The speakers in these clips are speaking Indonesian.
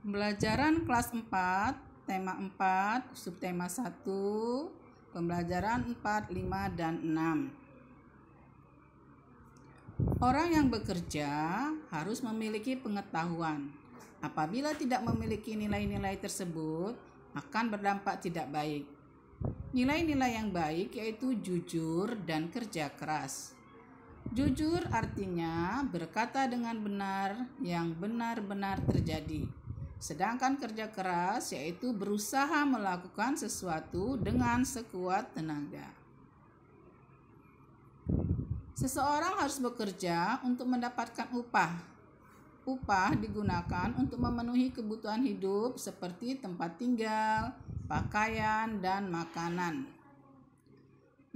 Pembelajaran kelas 4, tema 4, subtema 1, pembelajaran 4, 5, dan 6. Orang yang bekerja harus memiliki pengetahuan. Apabila tidak memiliki nilai-nilai tersebut, akan berdampak tidak baik. Nilai-nilai yang baik yaitu jujur dan kerja keras. Jujur artinya berkata dengan benar yang benar-benar terjadi. Sedangkan kerja keras yaitu berusaha melakukan sesuatu dengan sekuat tenaga. Seseorang harus bekerja untuk mendapatkan upah. Upah digunakan untuk memenuhi kebutuhan hidup seperti tempat tinggal, pakaian, dan makanan.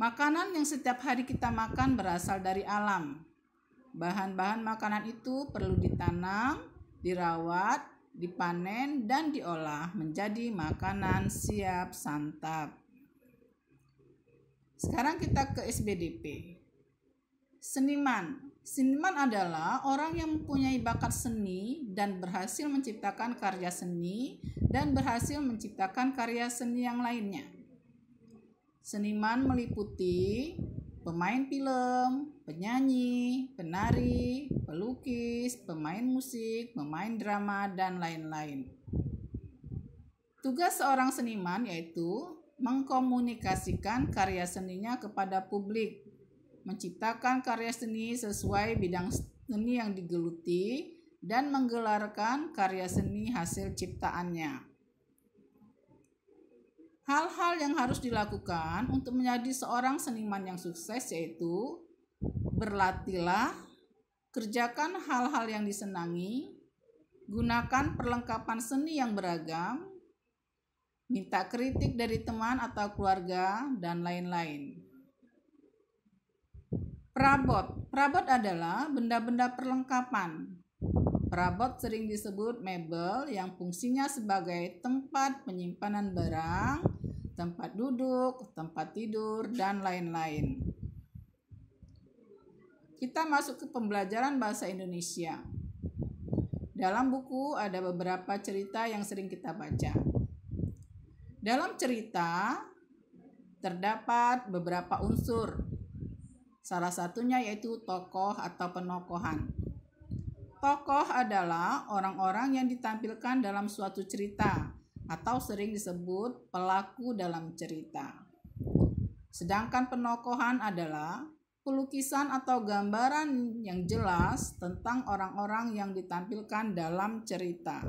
Makanan yang setiap hari kita makan berasal dari alam. Bahan-bahan makanan itu perlu ditanam, dirawat, dipanen, dan diolah menjadi makanan siap santap. Sekarang kita ke SBDP. Seniman adalah orang yang mempunyai bakat seni dan berhasil menciptakan karya seni dan berhasil menciptakan karya seni yang lainnya. Seniman meliputi pemain film, penyanyi, penari, pelukis, pemain musik, pemain drama, dan lain-lain. Tugas seorang seniman yaitu mengkomunikasikan karya seninya kepada publik, menciptakan karya seni sesuai bidang seni yang digeluti, dan menggelarkan karya seni hasil ciptaannya. Hal-hal yang harus dilakukan untuk menjadi seorang seniman yang sukses yaitu berlatihlah, kerjakan hal-hal yang disenangi, gunakan perlengkapan seni yang beragam, minta kritik dari teman atau keluarga, dan lain-lain. Perabot adalah benda-benda perlengkapan. Perabot sering disebut mebel yang fungsinya sebagai tempat penyimpanan barang, tempat duduk, tempat tidur, dan lain-lain. Kita masuk ke pembelajaran bahasa Indonesia. Dalam buku ada beberapa cerita yang sering kita baca. Dalam cerita terdapat beberapa unsur. Salah satunya yaitu tokoh atau penokohan. Tokoh adalah orang-orang yang ditampilkan dalam suatu cerita atau sering disebut pelaku dalam cerita. Sedangkan penokohan adalah pelukisan atau gambaran yang jelas tentang orang-orang yang ditampilkan dalam cerita.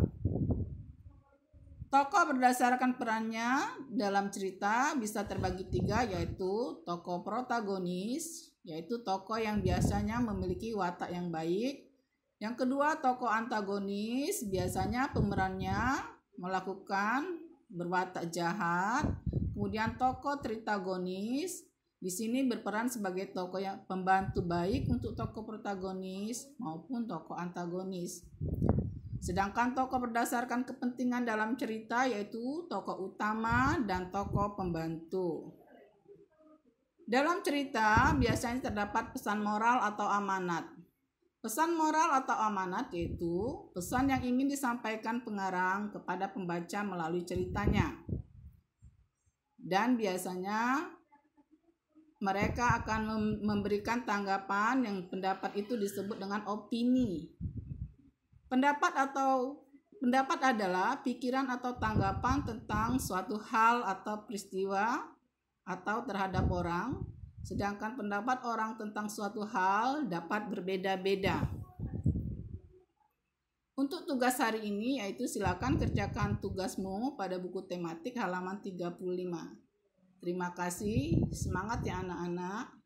Tokoh berdasarkan perannya dalam cerita bisa terbagi 3, yaitu tokoh protagonis, yaitu tokoh yang biasanya memiliki watak yang baik. Yang kedua, tokoh antagonis, biasanya pemerannya melakukan berwatak jahat. Kemudian tokoh tritagonis, di sini berperan sebagai tokoh yang pembantu baik untuk tokoh protagonis maupun tokoh antagonis. Sedangkan tokoh berdasarkan kepentingan dalam cerita yaitu tokoh utama dan tokoh pembantu. Dalam cerita biasanya terdapat pesan moral atau amanat. Pesan moral atau amanat yaitu pesan yang ingin disampaikan pengarang kepada pembaca melalui ceritanya. Dan biasanya mereka akan memberikan tanggapan yang pendapat itu disebut dengan opini. Pendapat adalah pikiran atau tanggapan tentang suatu hal atau peristiwa atau terhadap orang. Sedangkan pendapat orang tentang suatu hal dapat berbeda-beda. Untuk tugas hari ini yaitu silakan kerjakan tugasmu pada buku tematik halaman 35. Terima kasih, semangat ya anak-anak.